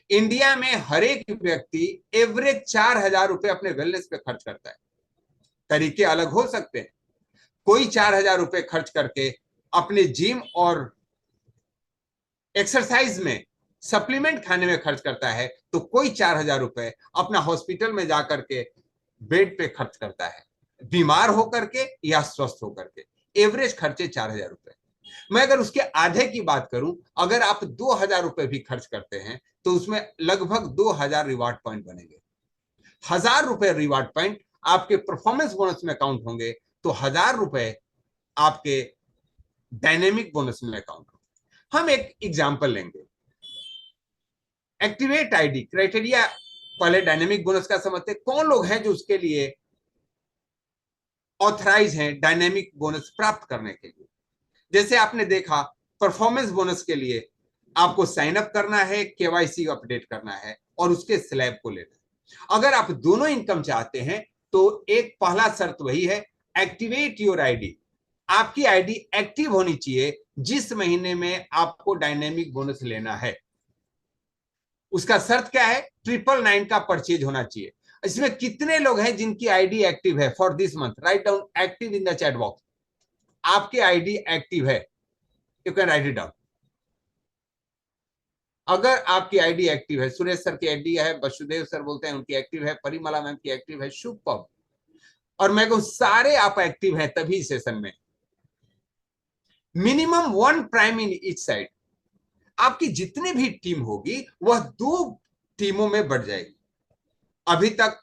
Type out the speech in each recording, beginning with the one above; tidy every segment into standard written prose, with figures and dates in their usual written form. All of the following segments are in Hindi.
इंडिया में हर एक व्यक्ति एवरेज 4,000 रुपए अपने वेलनेस पे खर्च करता है। तरीके अलग हो सकते हैं। कोई 4,000 रुपए खर्च करके अपने जिम और एक्सरसाइज में सप्लीमेंट खाने में खर्च करता है, तो कोई 4,000 रुपए अपना हॉस्पिटल में जाकर के बेड पे खर्च करता है, बीमार होकर के या स्वस्थ होकर के। एवरेज खर्चे 4,000 रुपए। मैं अगर उसके आधे की बात करूं, अगर आप 2,000 रुपए भी खर्च करते हैं तो उसमें लगभग 2,000 रिवार्ड पॉइंट बनेंगे। 1,000 रुपए रिवार्ड पॉइंट आपके परफॉर्मेंस बोनस में काउंट होंगे, तो 1,000 रुपए आपके डायनेमिक बोनस में काउंट होंगे। हम एक एग्जाम्पल लेंगे। एक्टिवेट आईडी क्राइटेरिया, पहले डायनेमिक बोनस का समझते हैं। कौन लोग हैं जो उसके लिए ऑथराइज हैं डायनेमिक बोनस प्राप्त करने के लिए? जैसे आपने देखा, परफॉर्मेंस बोनस के लिए आपको साइन अप करना है, केवाईसी अपडेट करना है और उसके स्लैब को लेना है। अगर आप दोनों इनकम चाहते हैं तो एक पहला शर्त वही है, एक्टिवेट योर आईडी। आपकी आईडी एक्टिव होनी चाहिए जिस महीने में आपको डायनेमिक बोनस लेना है। उसका शर्त क्या है? 999 का परचेज होना चाहिए। इसमें कितने लोग हैं जिनकी आईडी एक्टिव है for this month? Write down active in the chat box. आपकी आईडी एक्टिव है, you can write it down. अगर आपकी आईडी एक्टिव है, सुरेश सर की आईडी है, वसुदेव सर बोलते हैं उनकी एक्टिव है, परिमला मैम की एक्टिव है, शुभ, और मैं कहूं सारे आप एक्टिव हैं तभी सेशन में। Minimum 1 prime in each side. आपकी जितनी भी टीम होगी वह 2 टीमों में बढ़ जाएगी। अभी तक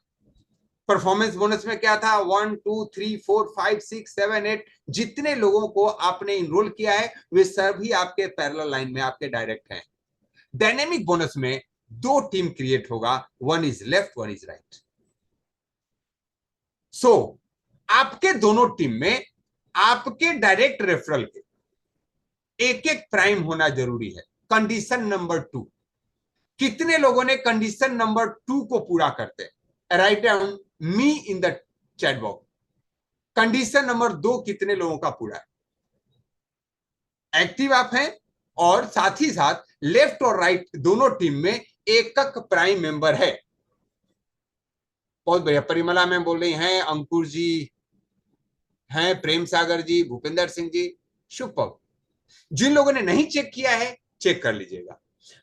परफॉर्मेंस बोनस में क्या था? 1 2 3 4 5 6 7 8, जितने लोगों को आपने इनरोल किया है वे सभी आपके पैरेलल लाइन में, आपके डायरेक्ट हैं। डायनेमिक बोनस में 2 टीम क्रिएट होगा, 1 इज लेफ्ट, 1 इज राइट। सो आपके दोनों टीम में आपके डायरेक्ट रेफरल के एक एक प्राइम होना जरूरी है। कंडीशन नंबर 2, कितने लोगों ने कंडीशन नंबर 2 को पूरा करते हैं? Write down me in the chat box. Condition number 2 कितने लोगों का पूरा है? एक्टिव आप हैं और साथ ही साथ लेफ्ट और राइट दोनों टीम में एकक प्राइम मेंबर है। बहुत बढ़िया, परिमला मैम बोल रही हैं, अंकुर जी हैं, प्रेम सागर जी, भूपेंद्र सिंह जी, शुभ। जिन लोगों ने नहीं चेक किया है चेक कर लीजिएगा।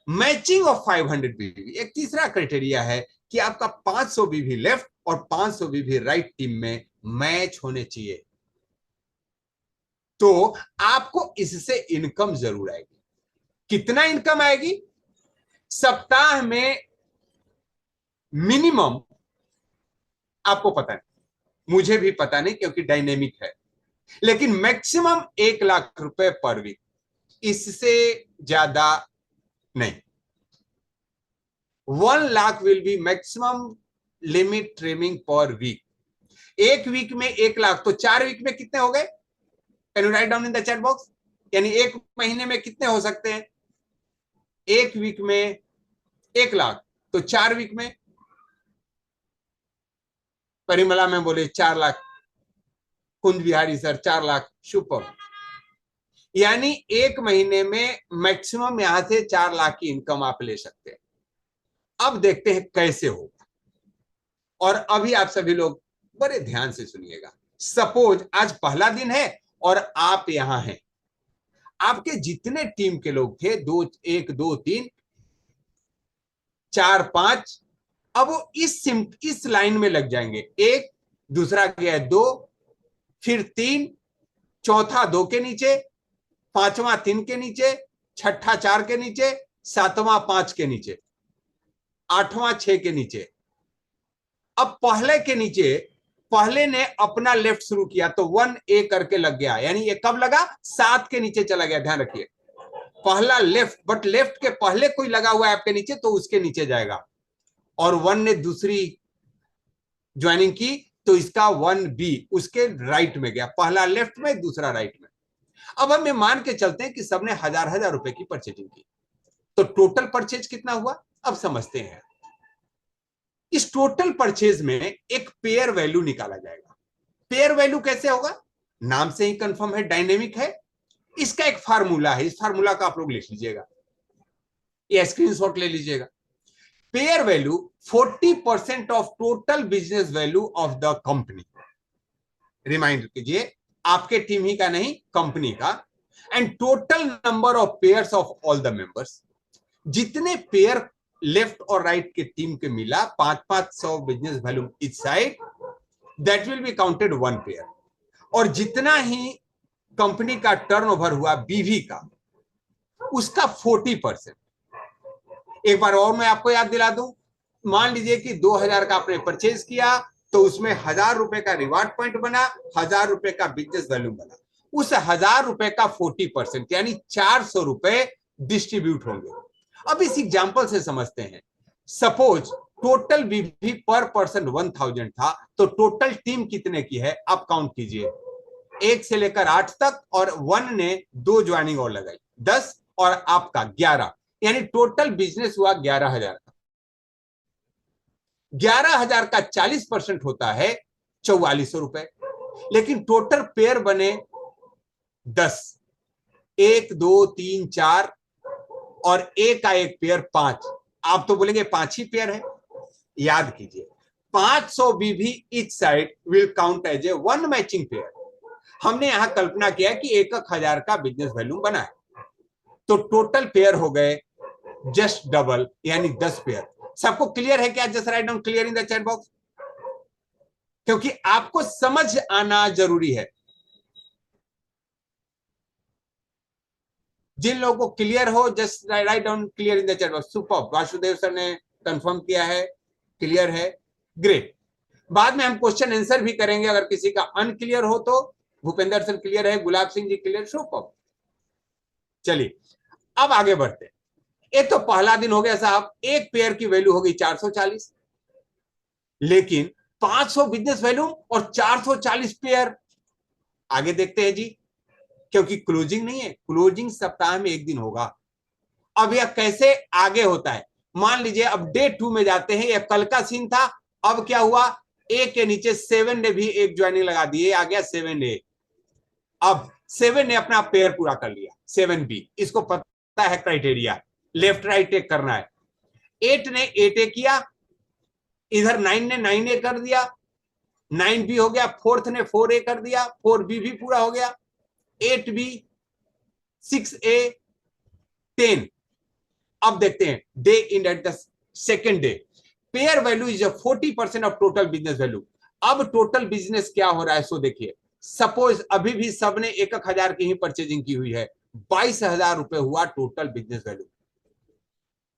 मैचिंग ऑफ 500 बीबी एक तीसरा क्राइटेरिया है कि आपका 500 बीबी लेफ्ट और 500 बीबी राइट टीम में मैच होने चाहिए। तो आपको इससे इनकम जरूर आएगी। कितना इनकम आएगी? सप्ताह में मिनिमम, आपको पता नहीं, मुझे भी पता नहीं क्योंकि डायनेमिक है, लेकिन मैक्सिमम 1,00,000 रुपए पर वीक, इससे ज्यादा नहीं। 1,00,000 will be maximum limit trimming per week. एक वीक में 1,00,000, तो 4 वीक में कितने हो गए? Can you write down in the chat box? यानी एक महीने में कितने हो सकते हैं? एक वीक में 1,00,000, तो 4 वीक में, परिमला में बोले 4,00,000, कुंज बिहारी सर 4,00,000, सुपर। यानी एक महीने में मैक्सिमम यहां से 4,00,000 की इनकम आप ले सकते हैं। अब देखते हैं कैसे होगा, और अभी आप सभी लोग बड़े ध्यान से सुनिएगा। सपोज आज पहला दिन है और आप यहां हैं, आपके जितने टीम के लोग थे, 2 1 2 3 4 5, अब वो इस लाइन में लग जाएंगे। एक, दूसरा गया 2, फिर 3, चौथा 2 के नीचे, पांचवा 3 के नीचे, छठा 4 के नीचे, सातवां 5 के नीचे, आठवां 6 के नीचे। अब पहले के नीचे, पहले ने अपना लेफ्ट शुरू किया तो 1 ए करके लग गया, यानी ये कब लगा? 7 के नीचे चला गया। ध्यान रखिए, पहला लेफ्ट, बट लेफ्ट के पहले कोई लगा हुआ है आपके नीचे तो उसके नीचे जाएगा। और 1 ने दूसरी ज्वाइनिंग की तो इसका 1 बी उसके राइट में गया, पहला लेफ्ट में, दूसरा राइट में। अब हम ये मान के चलते हैं कि सबने 1,000 रुपए की परचेजिंग की, तो टोटल परचेज कितना हुआ अब समझते हैं। इस टोटल परचेज में एक पेयर वैल्यू निकाला जाएगा। पेयर वैल्यू कैसे होगा? नाम से ही कंफर्म है, डायनेमिक है। इसका एक फार्मूला है, इस फार्मूला का आप लोग लिख लीजिएगा या स्क्रीनशॉट ले लीजिएगा। Pair value 40% of total business value of the company. Remind कीजिए, आपके टीम ही का नहीं, कंपनी का। And total number of pairs of all the members, जितने पेयर लेफ्ट और राइट के टीम के मिला 500 business value etch side, that will be counted one pair. और जितना ही कंपनी का टर्नओवर हुआ बीवी का, उसका 40%। एक बार और मैं आपको याद दिला दूं, मान लीजिए कि 2000 का आपने परचेज किया, तो उसमें 1000 रुपए का रिवार्ड पॉइंट बना, 1000 रुपए का बिजनेस वैल्यू बना। उस 1000 रुपए का 40% यानी 400 रुपए डिस्ट्रीब्यूट होंगे। अब इस एग्जांपल से समझते हैं। सपोज टोटल बीवी पर पर्सन 1000 था, तो टोटल टीम कितने की है आप काउंट कीजिए, 1 से लेकर 8 तक, और 1 ने 2 ज्वाइनिंग और लगाई, 10, और आपका 11, यानी टोटल बिजनेस हुआ 11,000 का। 11,000 का 40% होता है 4400 रुपए। लेकिन टोटल पेयर बने 10, 1 2 3 4, और एक का एक पेयर 5। आप तो बोलेंगे 5 ही पेयर है। याद कीजिए, 500 BV each side will count as a one matching pair. हमने यहां कल्पना किया कि 1,000 का बिजनेस वैल्यू बना है, तो टोटल पेयर हो गए जस्ट डबल, यानी 10 पेयर। सबको क्लियर है क्या? Just write down clear in the chat box, क्योंकि आपको समझ आना जरूरी है। जिन लोगों को क्लियर हो, just write down clear in the chat box. Super, Vasudev sir ने कंफर्म किया है, क्लियर है, ग्रेट। बाद में हम क्वेश्चन आंसर भी करेंगे, अगर किसी का अनक्लियर हो तो। भूपेंद्र सर क्लियर है, गुलाब सिंह जी क्लियर, सुपर। चलिए अब आगे बढ़ते हैं। ये तो पहला दिन हो गया साहब, एक पेयर की वैल्यू होगी 440, लेकिन 500 बिजनेस वैल्यू और 440 पेयर। आगे देखते हैं जी, क्योंकि क्लोजिंग नहीं है, क्लोजिंग सप्ताह में एक दिन होगा। अब यह कैसे आगे होता है, मान लीजिए अब डे 2 में जाते हैं। यह कल का सीन था। अब क्या हुआ, ए के नीचे 7 ने भी एक ज्वाइनिंग लगा दी, आ गया 7A। अब 7 ने अपना पेयर पूरा कर लिया, 7B। इसको पता है क्राइटेरिया, लेफ्ट राइट टेक करना है। 8 ने 8A किया, इधर 9 ने 9A कर दिया, 9B हो गया। 4th ने 4A कर दिया, 4B भी पूरा हो गया, 8B, 6A, 10। अब देखते हैं day in at the second day. Pair value is 40% of total business value. अब टोटल बिजनेस क्या हो रहा है सो देखिए। सपोज अभी भी सबने 1,000 की ही परचेजिंग की हुई है, 22,000 रुपए हुआ टोटल बिजनेस वैल्यू।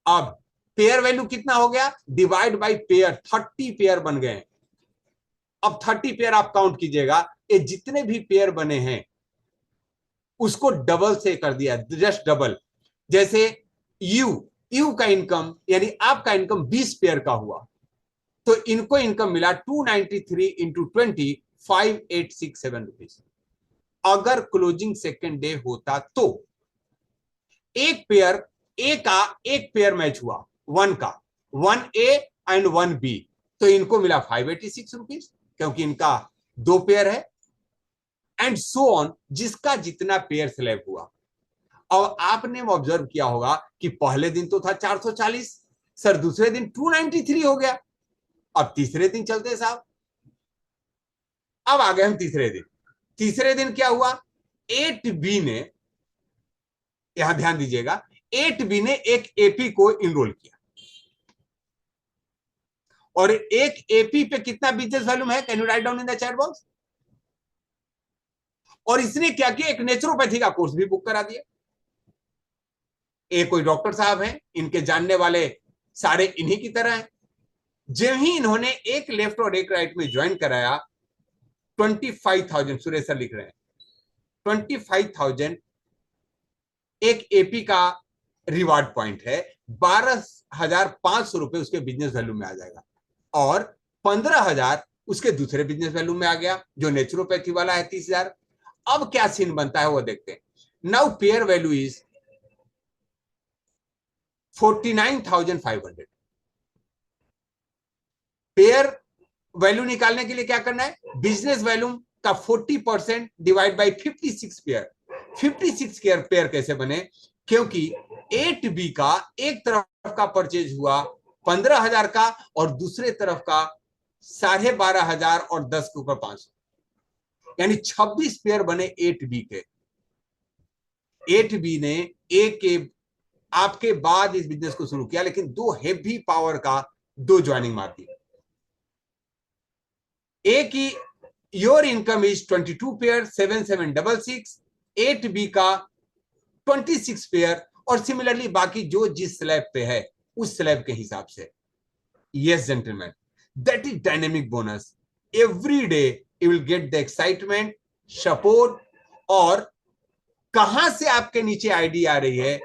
अब पेयर वैल्यू कितना हो गया, डिवाइड बाय पेयर, 30 पेयर बन गए। अब 30 पेयर आप काउंट कीजिएगा, ये जितने भी पेयर बने हैं उसको डबल से कर दिया, जस्ट डबल। जैसे यू का इनकम यानी आपका इनकम 20 पेयर का हुआ, तो इनको इनकम मिला 293 इंटू 20, 5867 रुपीज। अगर क्लोजिंग सेकेंड डे होता तो एक पेयर ए का एक पेयर मैच हुआ, 1 का, 1A एंड 1B, तो इनको मिला 586 रुपीज, क्योंकि इनका 2 पेयर है। एंड सो ऑन, जिसका जितना पेयर सिलेक्ट हुआ। और आपने ऑब्जर्व किया होगा कि पहले दिन तो था 440 सर, दूसरे दिन 293 हो गया। अब तीसरे दिन चलते साहब, अब आ गए हम तीसरे दिन। तीसरे दिन क्या हुआ, 8B ने, यहां ध्यान दीजिएगा, 8B ने एक AP को इनरोल किया, और एक AP पे कितना बिजनेस वैल्यू है, can you write down in the chat box. और इसने क्या किया, एक नेचुरोपैथी का कोर्स भी बुक करा दिया। एक कोई डॉक्टर साहब हैं, इनके जानने वाले सारे इन्हीं की तरह हैं। जब ही इन्होंने एक लेफ्ट और एक राइट में ज्वाइन कराया, 25,000, सुरेश सर लिख रहे हैं, 25,000 एक AP का रिवार्ड पॉइंट है, 12,500 रुपए उसके बिजनेस वैल्यू में आ जाएगा, और 15,000 उसके दूसरे बिजनेस वैल्यू में आ गया, जो नेचुरोपैथी वाला है 30,000। अब क्या सीन बनता है वो देखते हैं। Now pair value is 49,500। Pair value निकालने के लिए क्या करना है, बिजनेस वैल्यू का 40% डिवाइड बाय 56 पेयर। 56 पेयर कैसे बने, क्योंकि 8B का एक तरफ का परचेज हुआ 15,000 का और दूसरे तरफ का 12,500 और 10 के ऊपर 500, यानी 26 पेयर बने 8B के। 8B ने ए के आपके बाद इस बिजनेस को शुरू किया, लेकिन दो हेवी पावर का दो ज्वाइनिंग मार दी। ए की your income is 22 pair 7766, 8B का 26 पेयर, और सिमिलरली बाकी जो जिस स्लैब पे है उस स्लैब के हिसाब से। Yes gentleman, that is dynamic bonus. Every day you will get the excitement, support, और कहां से आपके नीचे आईडी आ रही है,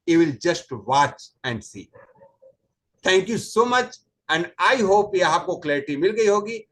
you will just watch and see. Thank you so much, and I hope यह आपको क्लैरिटी मिल गई होगी।